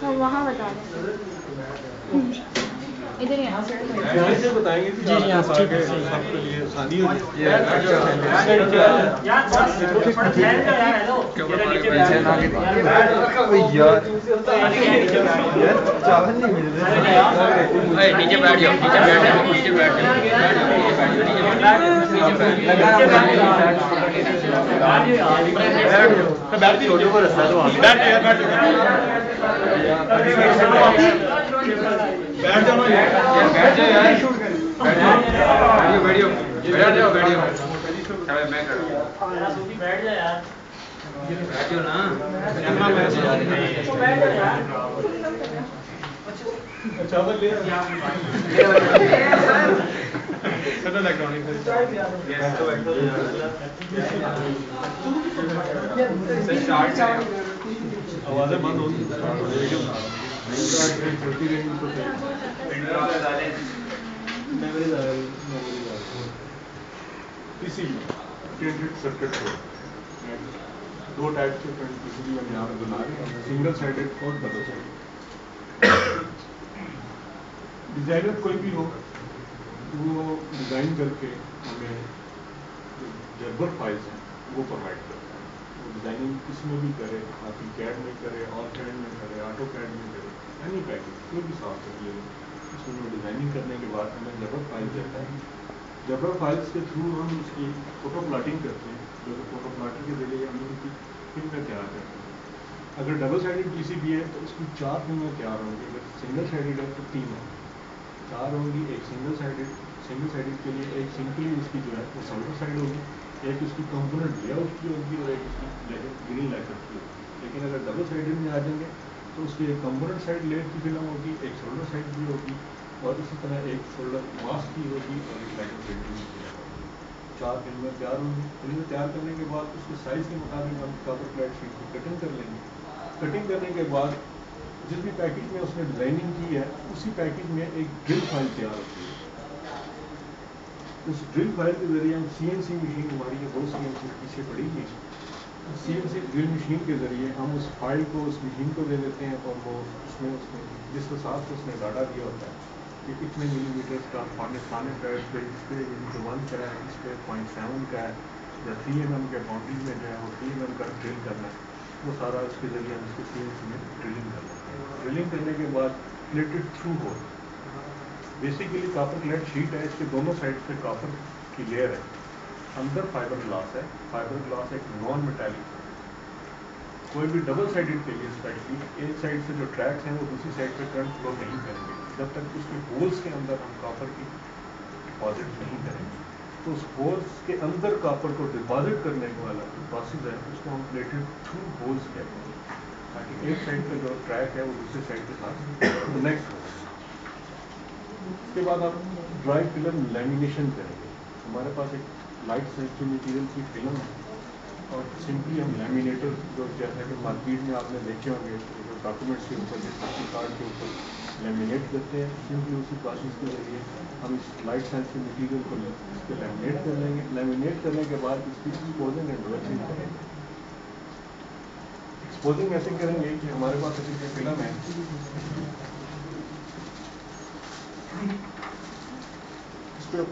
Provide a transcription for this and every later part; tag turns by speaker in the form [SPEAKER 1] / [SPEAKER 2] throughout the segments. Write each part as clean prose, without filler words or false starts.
[SPEAKER 1] وہاں بتا دیں ادھر ہی
[SPEAKER 2] یہاں سے بتائیں گے جی یہاں سے سب کے لیے آسانی ہو
[SPEAKER 3] نیچے بیٹھ جاؤ
[SPEAKER 2] آوازیں بند ہوگی سرکٹ دو ٹائپ کے پی سی بی ہم یہاں پہ بنا رہے ہیں سنگل سائڈڈ اور ڈبل سائڈ ڈیزائنر کوئی بھی ہو وہ ڈیزائن کر کے ہمیں جربر فائلس ہیں وہ پرووائڈ کرتا ہے وہ ڈیزائننگ کس میں بھی کرے آپ کی کیڈ میں کرے اور کیڈ میں کرے آٹو کیڈ میں کرے اینی پیکج کوئی بھی سافٹ ویئر اس میں ڈیزائننگ کرنے کے بعد ہمیں جربر فائل دیتا ہے جربر فائلس کے تھرو ہم اس کی فوٹو پلاٹنگ کرتے ہیں جو کہ فوٹو پلاٹنگ کے ذریعے ہم ان کی فنگر تیار کرتے ہیں اگر ڈبل سائڈڈ پی سی بی ہے تو اس کی 4 فنگر تیار ہوں گی اگر سنگل سائڈڈ ہے تو 3 ہوں گی 4 ہوں گی ایک سنگل سائڈڈ کے لیے ایک سمپلی اس کی جو ہے وہ سولڈر سائڈ ہوگی ایک اس کی کمپوننٹ لے آؤٹ کی ہوگی اور ایک اس کی گرین لیکر کی ہوگی لیکن اگر ڈبل سائڈڈ میں آ جائیں گے تو اس کی ایک کمپوننٹ سائڈ لیئر کی فلم ہوگی ایک شولڈر سائڈ بھی ہوگی اور اسی طرح ایک شولڈر ماسک کی ہوگی اور ایک لیکر سائڈ بھی ہوگی 4 فلمیں تیار ہوں گی فلمیں تیار کرنے کے بعد اس کے سائز کے مطابق ہم کاپر فلیٹ شیٹ کی کٹنگ کر لیں گے کٹنگ کرنے کے بعد جس بھی پیکج میں اس نے ڈیزائننگ کی ہے اسی پیکج میں ایک ڈرل فائل تیار ہوتی ہے اس ڈرل فائل کے ذریعے ہم سی این سی مشین ہماری جو 2 سی این سی پیچھے پڑی ہوئی سی این سی ڈرل مشین کے ذریعے ہم اس فائل کو اس مشین کو دے دیتے ہیں اور وہ اس میں جس حساب سے اس نے ڈاٹا دیا ہوتا ہے کہ کتنے ملی میٹرس کا فلانے پیڈ پہ اس پہ 1 کا ہے اس پہ 0.7 کا ہے یا 3 mm کے باؤنڈری میں جو ہے وہ 3 mm کا ڈرل کرنا ہے وہ سارا اس کے ذریعے ہم اس کو سی این سی میں ڈرلنگ کر لیتے ہیں ڈرلنگ کرنے کے بعد پلیٹڈ تھرو ہو بیسیکلی کاپر کلیٹ شیٹ ہے اس کے دونوں سائڈ سے کاپر کی لیئر ہے اندر فائبر گلاس ہے فائبر گلاس ایک نان میٹیلک کوئی بھی ڈبل سائڈڈ کے لیے اسپیشلی ایک سائڈ سے جو ٹریکس ہیں وہ دوسری سائڈ پہ کرنٹ فلو نہیں کریں گے جب تک اس کے ہولز کے اندر ہم کاپر کی ڈپازٹ نہیں کریں گے تو اس ہولز کے اندر کاپر کو ڈپازٹ کرنے والا جو پروسیس ہے اس کو ہم پلیٹڈ تھرو ہولز کہتے ہیں تاکہ ایک سائڈ کا جو ٹریک ہے وہ دوسرے سائڈ کے ساتھ کنیکٹ ہو اس کے بعد ہم ڈرائی فلم لیمینیشن کریں گے ہمارے پاس ایک لائٹ سینسٹیو مٹیریل کی فلم ہے اور سمپلی ہم لیمینیٹر جو جیسا کہ مارکیٹ میں آپ نے دیکھے ہوں گے جو ڈاکومنٹس کے اوپر جیسے کارڈ کے اوپر لیمینیٹ کرتے ہیں سمپلی اسی پروسیس کے ذریعے ہم اس لائٹ سینسٹیو مٹیریل کو اس پہ لیمینیٹ کر لیں گے لیمینیٹ کرنے کے بعد اس کی ایکسپوزنگ اینڈ ورچنگ کریں گے ایکسپوزنگ ایسے کریں گے کہ ہمارے پاس ایسی فلم ہے اس پہ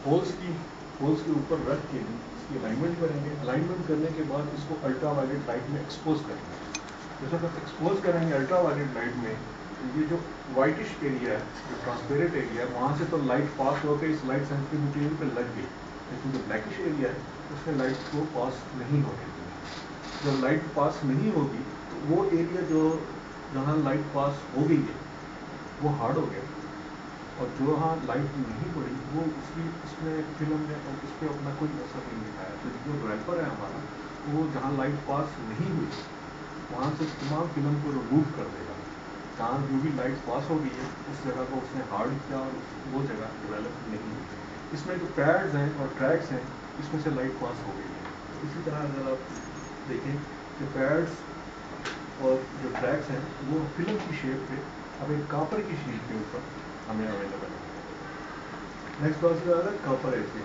[SPEAKER 2] ہولز کے اوپر رکھ کے اس کی الائنمنٹ کریں گے الائنمنٹ کرنے کے بعد اس کو الٹرا وائلیٹ لائٹ میں ایکسپوز کریں گے جیسا کہ ایکسپوز کریں گے الٹرا وائلیٹ لائٹ میں یہ جو وائٹش ایریا ہے جو ٹرانسپیرنٹ ایریا ہے وہاں سے تو لائٹ پاس ہو کے اس لائٹ سینسٹیو مٹیریل پہ لگ گئی لیکن جو بلیکش ایریا ہے اس میں لائٹ کو پاس نہیں ہوگی جب لائٹ پاس نہیں ہوگی تو وہ ایریا جو جہاں لائٹ پاس ہو گئی ہے وہ ہارڈ ہو گیا اور جہاں لائٹ نہیں پڑی وہ اس میں فلم نے اس پہ اپنا کوئی اثر نہیں دکھایا تو جو ڈرائیور ہے ہمارا وہ جہاں لائٹ پاس نہیں ہوئی وہاں سے تمام فلم کو ریموو کر دے گا جہاں جو بھی لائٹ پاس ہو گئی ہے اس جگہ کو اس نے ہارڈ کیا اور وہ جگہ ڈیولپ نہیں ہوئی اس میں جو پیڈز ہیں اور ٹریکس ہیں اس میں سے لائٹ پاس ہو گئی ہے اسی طرح اگر آپ دیکھیں کہ پیڈز اور جو ٹریکس ہیں وہ فلم کی شیپ پہ اب ایک کاپر کی شیٹ کے اوپر ہمیں اویلیبل ہے نیکسٹ بات یہ ہے کاپر ایسے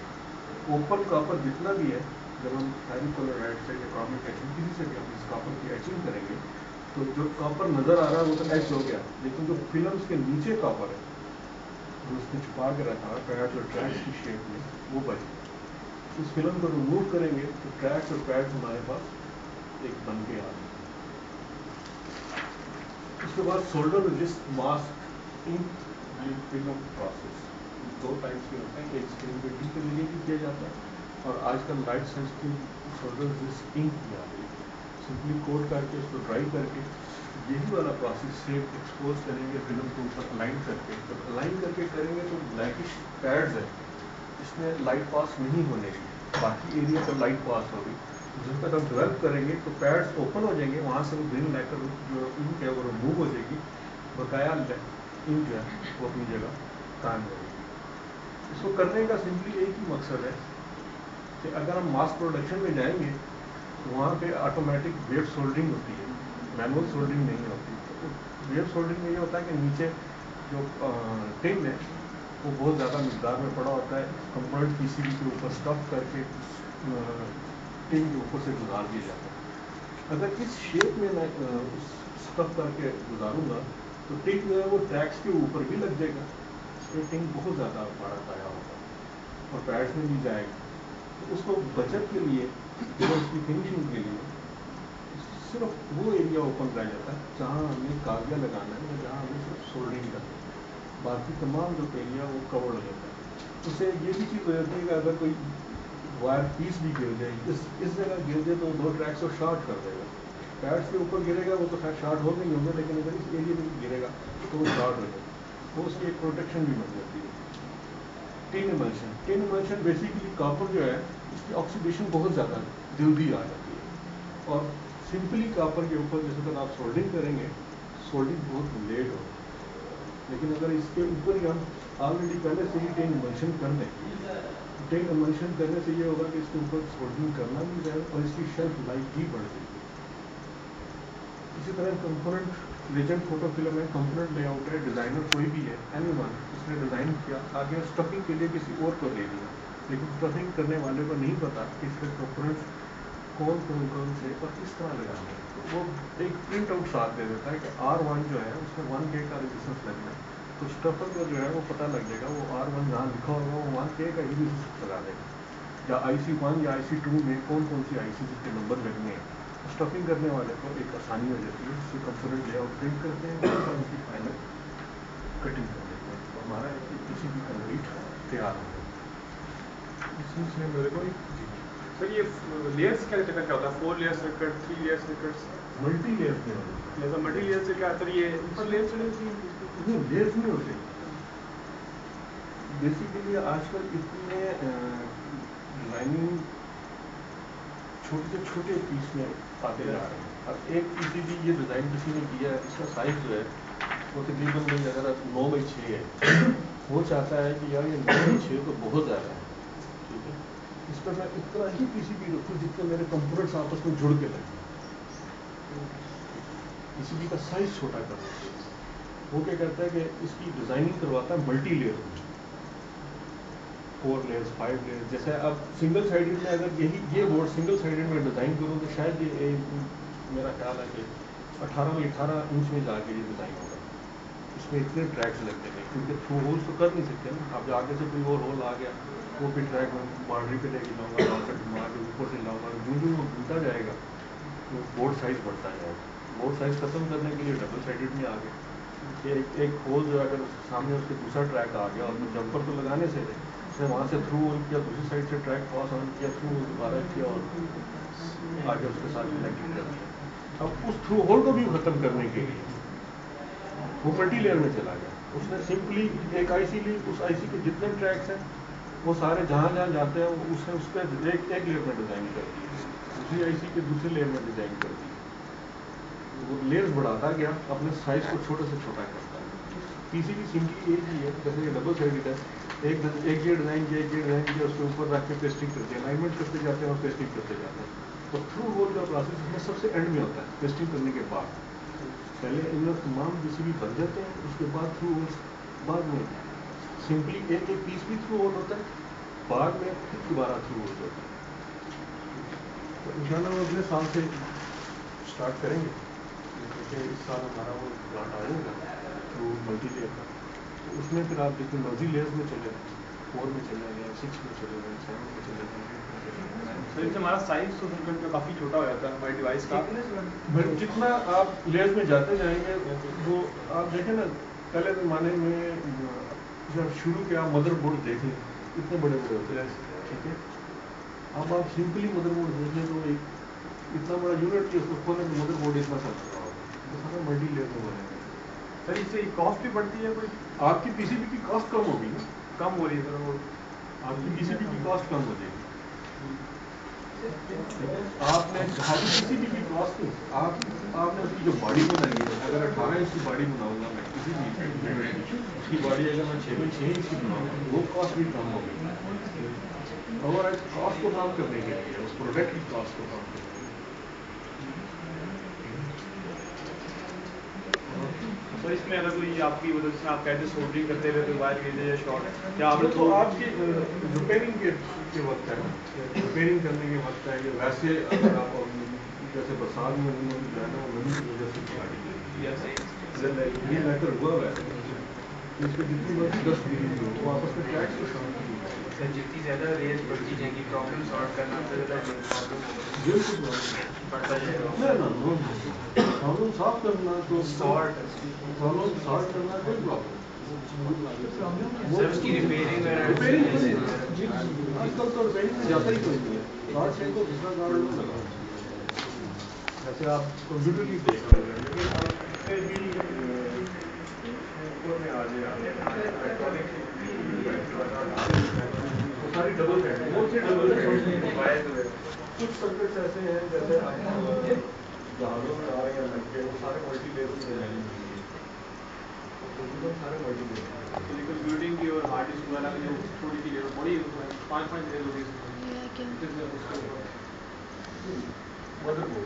[SPEAKER 2] اوپن کاپر جتنا بھی ہے جب ہم تھیریکولرائٹ سے یا کاربن ایچنگ کسی سے بھی ہم اس کاپر کی ایچنگ کریں گے تو جو کاپر نظر آ رہا ہے وہ تو ایچ ہو گیا، لیکن جو فلمس کے نیچے کاپر ہے جو اس نے چھپا کے رکھا ہے پیڈس اور ٹریکس کی شیپ میں، وہ بچ گیا۔ اس فلم کو ریموو کریں گے تو ٹریکس اور پیڈس ہمارے پاس ایک بن کے آ جائیں۔ اس کے بعد سولڈر رجسٹ ماسک انک فلم پروسیس، دو ٹائپس کے ہوتے ہیں، ایک اسکرین پہ ڈی کے لیے بھی کیا جاتا ہے اور آج کل لائٹ سینسٹیو سولڈر رجسٹ انک بھی آ گئی۔ سمپلی کوٹ کر کے اس کو ڈرائی کر کے یہی والا پروسیس سیم ایکسپوز کریں گے فلم کے اوپر الائن کر کے، جب الائن کر کے کریں گے تو بلیکش پیڈز ہے اس میں لائٹ پاس نہیں ہونے گی، باقی ایریا پر لائٹ پاس ہوگی۔ جب تک ہم ڈیولپ کریں گے تو پیڈس اوپن ہو جائیں گے، وہاں سے وہ گرین لیکر جو انک ہے وہ ریموو ہو جائے گی، بقایا انک جو ہے وہ اپنی جگہ قائم رہے گی۔ اس کو کرنے کا سمپلی ایک ہی مقصد ہے کہ اگر ہم ماس پروڈکشن میں جائیں گے تو وہاں پہ آٹومیٹک ویو سولڈرنگ ہوتی ہے، مینول سولڈرنگ نہیں ہوتی۔ ویو سولڈرنگ میں یہ ہوتا ہے کہ نیچے جو ٹن ہے وہ بہت زیادہ مقدار میں پڑا ہوتا ہے، کمپوننٹ پی سی بی کے اوپر اسٹف کر کے ٹن کے اوپر سے گزار دیا جاتا ہے۔ اگر اس شیپ میں میں اسٹف کر کے گزاروں گا تو ٹن جو ہے وہ ٹریکس کے اوپر بھی لگ جائے گا، ٹن بہت زیادہ بڑا پایا ہوگا اور پیڈس میں بھی جائے گا۔ تو اس کو بچت کے لیے اس کی فنیشنگ کے لیے صرف وہ ایریا اوپن رہ جاتا ہے جہاں ہمیں کاغذ لگانا ہے یا جہاں ہمیں صرف سولڈرنگ کرنا ہے، باقی تمام جو ایریا وہ کور ہو جاتا ہے۔ اس سے یہ بھی چیز ہو جاتی ہے کہ اگر کوئی وائر پیس بھی گر جائے گی، اس جگہ گر جائے تو وہ دو ٹریکس کو شارٹ کر دے گا۔ پیڈس کے اوپر گرے گا وہ تو خیر شارٹ ہو نہیں ہوں گے، لیکن اگر اس ایریا میں گرے گا تو وہ شارٹ ہو جائے گا، وہ اس کی ایک پروٹیکشن بھی بن جاتی ہے۔ ٹن ایملشن بیسیکلی کاپر جو ہے اس کی آکسیڈیشن بہت زیادہ جلدی آ جاتی ہے اور سمپلی کاپر کے اوپر جیسے اگر آپ سولڈرنگ کریں گے سولڈرنگ بہت لیٹ ہوگی، لیکن اگر اس کے اوپر ہی ہم آلریڈی پہلے سے ہی ٹن ایملشن کر دیں، ٹن ایملشن کرنے سے یہ ہوگا کہ اس کے اوپر سولڈرنگ کرنا بھی جائے اور اس کی شیلف لائف بھی بڑھ جائے گی۔ اسی طرح کمپوننٹ لیجنڈ فوٹو فلم ہے، کمپوننٹ لے آؤٹ ہے، ڈیزائنر کوئی بھی ہے اینی ون، اس نے ڈیزائن کیا، آگے اسٹفنگ کے لیے کسی اور کو دے دیا، لیکن اسٹفنگ کرنے والے کو نہیں پتا کہ اس کے کمپوننٹس کون سے اور کس طرح لگانے ہیں، تو وہ ایک پرنٹ آؤٹ ساتھ دے دیتا ہے کہ R1 جو ہے اس میں 1K کا ریزسٹنس لگنا ہے، تو اسٹفر کو جو ہے وہ پتہ لگ جائے گا، وہ R1 جہاں لکھا ہوگا وہ 1K کا ہی ریزسٹنس لگا دے گا، یا IC1 یا IC2 میں کون سی IC اس کے نمبر لگنے ہیں۔ اسٹفنگ کرنے والے کو ایک آسانی ہو جاتی ہے، اس سے کمپوننٹ لے آؤٹ پرنٹ کرتے ہیں اور اس کی فائنل کٹنگ کر دیتے ہیں، تو ہمارا کسی بھی کمپلیٹ تیار ہو جاتا ہے۔
[SPEAKER 1] اس میں میرے کو سر یہ لیئرس کیا چکر کیا ہوتا ہے؟ 4 layer circuit, 3 layer circuits,
[SPEAKER 2] multi layers میں ہوتے
[SPEAKER 1] جیسا ملٹی لیئر سے کیا سر یہ اوپر لیئر چلے ہوتی ہے؟
[SPEAKER 2] نہیں، لیئرس نہیں ہوتے بیسیکلی آج کل اتنے ڈیزائننگ چھوٹے سے چھوٹے پیس میں آتے جا رہے ہیں۔ اب ایک پی سی بھی یہ ڈیزائن کسی نے کیا ہے، اس کا سائز جو ہے وہ تقریباً بھائی اگر 9x6 ہے، وہ چاہتا ہے کہ یار یہ 9x6 تو بہت زیادہ ہے، ٹھیک ہے، اس پر میں اتنا ہی پی سی بی رکھوں جتنے میرے کمپوننٹس آپس میں جڑ کے لگیں، پی سی بی کا سائز چھوٹا کرنا چاہیے۔ وہ کیا کرتا ہے کہ اس کی ڈیزائننگ کرواتا ہے ملٹی لیئر میں، 4 لیئرس 5 لیئرس، جیسے اب سنگل سائڈڈ میں اگر یہ بورڈ سنگل سائڈڈ میں ڈیزائن کروں تو شاید یہ میرا خیال ہے کہ 18 انچ میں جا کے یہ ڈیزائن ہوگا، اس میں اتنے ٹریکس لگ جائیں گے، کیونکہ تھرو ہولس تو کر نہیں سکتے نا، اب آگے سے کوئی اور ہول آ گیا وہ بھی ٹریک میں باؤنڈری پہ لے کے جاؤں گا، وہاں سے گھما کے اوپر سے لاؤں گا، جو وہ گھومتا جائے گا تو بورڈ سائز بڑھتا جائے گا۔ بورڈ سائز ختم کرنے کے لیے ڈبل سائڈڈ میں آ گئے کہ ایک ہول جو اگر سامنے اس کے دوسرا ٹریک آ گیا اور تو جمپر تو لگانے سے تھے، اس نے وہاں سے تھرو ہول کیا، دوسری سائڈ سے ٹریک پاس آن کیا، تھرو ہول دوبارہ کیا اور آگے اس کے ساتھ کنیکٹڈ کر دیا۔ اب اس تھرو ہول کو بھی ختم کرنے کے لیے وہ ملٹی لیئر میں چلا گیا، اس نے سمپلی ایک آئی سی لی، اس آئی سی کے جتنے ٹریکس ہیں وہ سارے جہاں جہاں جاتے ہیں اس نے اس پہ ایک لیئر میں ڈیزائن کر دی، دوسری آئی سی کے دوسرے لیئر میں ڈیزائن کر دی، وہ لیئرز بڑھاتا گیا، اپنے سائز کو چھوٹے سے چھوٹا کرتا ہے۔ پی سی بھی سمپلی ایک ہی ہے، جیسے یہ ڈبل سائڈڈ ہے، ایک یہ ڈیزائن کیا، ایک یہ ڈیزائن کیا، اس کے اوپر رکھ کے پیسٹنگ کرتے ہیں، الائنمنٹ کرتے جاتے ہیں اور پیسٹنگ کرتے جاتے ہیں، اور تھرو ہول کا پروسیس اس میں سب سے اینڈ میں ہوتا ہے پیسٹنگ کرنے کے بعد، پہلے ان تمام پی سی بھی بن جاتے ہیں، اس کے بعد تھرو ہولس بعد میں سمپلی ایک پیس بھی تھرو ہول ہوتا ہے، بعد میں پھر دوبارہ تھرو ہولس ہوتا ہے۔ تو انشاءاللہ وہ اگلے سال سے اسٹارٹ کریں گے کہ اس سال ہمارا وہ پلاٹ آئے گا تو ملٹی لیئر کا، تو اس میں پھر آپ جتنے مرضی لیئرز میں چلے جائیں، 4 میں چلے جائیں، 6 میں چلے جائیں، 7 میں چلے جائیں.
[SPEAKER 1] سر اس سے ہمارا سائز تو کافی چھوٹا ہو جاتا ہے ہماری ڈیوائس کا.
[SPEAKER 2] جتنا آپ لیئرز میں جاتے جائیں گے وہ آپ دیکھیں نا، پہلے زمانے میں جب شروع کیا مدر بورڈ دیکھ لیں اتنے بڑے بڑے ہوتے ہیں، ٹھیک ہے. اب آپ سمپلی مدر بورڈ دیکھ لیں تو ایک اتنا بڑا یونٹ کی اس کو کھولیں تو مدر بورڈ اتنا سا لگ رہا ہوگا. وہ سارا ملٹی لیئر میں بنے گا.
[SPEAKER 1] سر اس سے کاسٹ بھی بڑھتی ہے کوئی؟
[SPEAKER 2] آپ کی پی سی بی کی کاسٹ کم ہوگی نا،
[SPEAKER 1] کم ہو رہی ہے سر وہ.
[SPEAKER 2] آپ کی پی سی بی کی کاسٹ کم ہو جائے گی. آپ نے خالی پی سی بی کی کاسٹ نہیں، آپ نے اس کی جو باڈی بنائی ہے، اگر 18 انچ کی باڈی بناؤں گا میں کسی بھی اس کی باڈی اگر میں 6 x 6 انچ کی بناؤں گا وہ کاسٹ بھی کم ہوگی. اور اس کاسٹ کو کام کرنے کے لیے، اس پروڈکٹ کی کاسٹ کو کام کرنے کے لیے.
[SPEAKER 1] سر اس میں اگر کوئی آپ کی مطلب جس میں آپ کہتے ہیں سولڈرنگ کرتے ہوئے کوئی وائر گریز یا شارٹ کیا آپ
[SPEAKER 2] تو آپ کی ریپیئرنگ کے وقت ہے نا، ریپیئرنگ کرنے کے وقت ہے، یا ویسے اگر آپ جیسے برسات میں جو ہے نا وہ نمی کی وجہ سے گاڑی یہ لیٹر ہوا ہے اس پہ جتنی مرضی 10 گری ہو وہ آپس میں ٹیکس کو شامل نہیں ہے.
[SPEAKER 1] سر جتنی زیادہ ریز بڑھتی جائیں گی پرابلم سالو کرنا اتنا زیادہ پرابلم
[SPEAKER 2] بالکل
[SPEAKER 1] بڑھتا جائے گا.
[SPEAKER 2] پرابلم سالو کرنا تو
[SPEAKER 1] شارٹ
[SPEAKER 2] پرابلم سالو کرنا کوئی پرابلم
[SPEAKER 1] سر اس کی ریپیئرنگ
[SPEAKER 2] آج کل تو ریپیئرنگ میں جاتا ہی کوئی نہیں ہے. کارڈ چاہیے تو دوسرا کارڈ لگا. جیسے آپ کمپیوٹر کی دیکھ رہے ہیں لیکن آپ کتنے بھی اوپر میں آ جائیں الیکٹرانک وہ ساری ڈبل ہے. کچھ سرکٹس ایسے ہیں جیسے آپ جہازوں میں آ رہے ہیں لگ کے وہ سارے ملٹی لیئر کی ڈیزائننگ ہوئی ہے. تقریباً سارے ملٹی لیئر.
[SPEAKER 1] کمپیوٹنگ کی اور ہارڈ ڈسک وغیرہ کی جو چھوٹی سی لیئر بڑی 5 لیئر ہوگی
[SPEAKER 2] مدر بورڈ